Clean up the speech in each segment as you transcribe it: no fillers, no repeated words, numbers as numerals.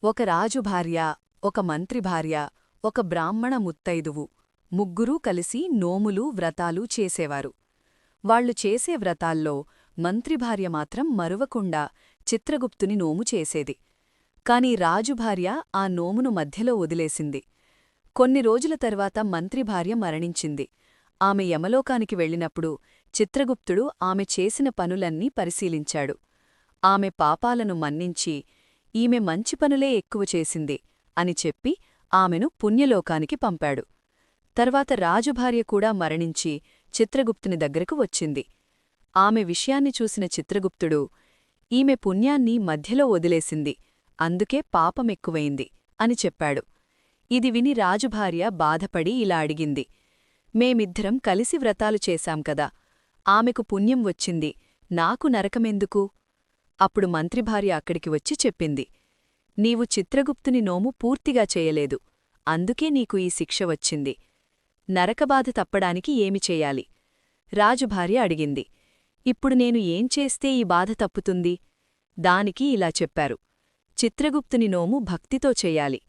ఒక రాజు భార్య, ఒక మంత్రి భార్య, ఒక బ్రాహ్మణ ముత్తైదువు ముగ్గురూ కలిసి నోములు వ్రతాలు చేసేవారు. వాళ్లు చేసే వ్రతాల్లో మంత్రిభార్య మాత్రం మరువకుండా చిత్రగుప్తుని నోము చేసేది. కాని రాజుభార్య ఆ నోమును మధ్యలో వదిలేసింది. కొన్ని రోజుల తర్వాత మంత్రిభార్య మరణించింది. ఆమె యమలోకానికి వెళ్ళినప్పుడు చిత్రగుప్తుడు ఆమె చేసిన పనులన్నీ పరిశీలించాడు. ఆమె పాపాలను మన్నించి, ఈమె మంచి పనులే ఎక్కువ చేసింది అని చెప్పి ఆమెను పుణ్యలోకానికి పంపాడు. తర్వాత రాజుభార్య కూడా మరణించి చిత్రగుప్తుని దగ్గరకు వచ్చింది. ఆమె విషయాన్ని చూసిన చిత్రగుప్తుడు, ఈమె పుణ్యాన్ని మధ్యలో వదిలేసింది, అందుకే పాపమెక్కువైంది అని చెప్పాడు. ఇది విని రాజుభార్య బాధపడి ఇలా అడిగింది, మేమిద్దరం కలిసి వ్రతాలు చేశాం కదా, ఆమెకు పుణ్యం వచ్చింది, నాకు నరకమెందుకు? అప్పుడు మంత్రిభార్య అక్కడికి వచ్చి చెప్పింది, నీవు చిత్రగుప్తుని నోము పూర్తిగా చేయలేదు, అందుకే నీకు ఈ శిక్ష వచ్చింది. నరకబాధ తప్పడానికి ఏమి చెయ్యాలి? రాజుభార్య అడిగింది, ఇప్పుడు నేను ఏం చేస్తే ఈ బాధ తప్పుతుంది? దానికి ఇలా చెప్పారు, చిత్రగుప్తుని నోము భక్తితో చెయ్యాలి.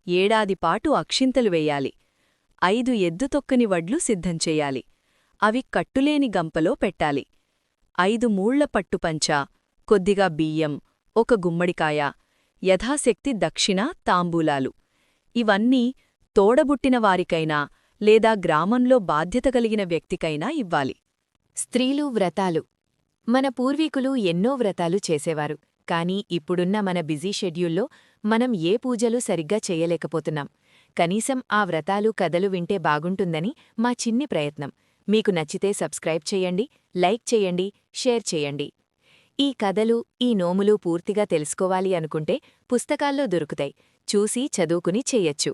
ఏడాదిపాటు అక్షింతలు వెయ్యాలి. 5 ఎద్దుతొక్కని వడ్లు సిద్ధం చెయ్యాలి. అవి కట్టులేని గంపలో పెట్టాలి. 5 మూళ్ల పట్టుపంచా, కొద్దిగా బియ్యం, 1 గుమ్మడికాయ, యథాశక్తి దక్షిణ తాంబూలాలు. ఇవన్నీ తోడబుట్టిన వారికైనా లేదా గ్రామంలో బాధ్యత కలిగిన వ్యక్తికైనా ఇవ్వాలి. స్త్రీలు వ్రతాలు. మన పూర్వీకులు ఎన్నో వ్రతాలు చేసేవారు. కానీ ఇప్పుడున్న మన బిజీ షెడ్యూల్లో మనం ఏ పూజలు సరిగ్గా చేయలేకపోతున్నాం. కనీసం ఆ వ్రతాలు కథలు వింటే బాగుంటుందని మా చిన్ని ప్రయత్నం. మీకు నచ్చితే సబ్స్క్రైబ్ చేయండి, లైక్ చేయండి, షేర్ చేయండి. ఈ కథలు, ఈ నోములు పూర్తిగా తెలుసుకోవాలి అనుకుంటే పుస్తకాల్లో దొరుకుతాయి. చూసి చదువుకుని చెయ్యొచ్చు.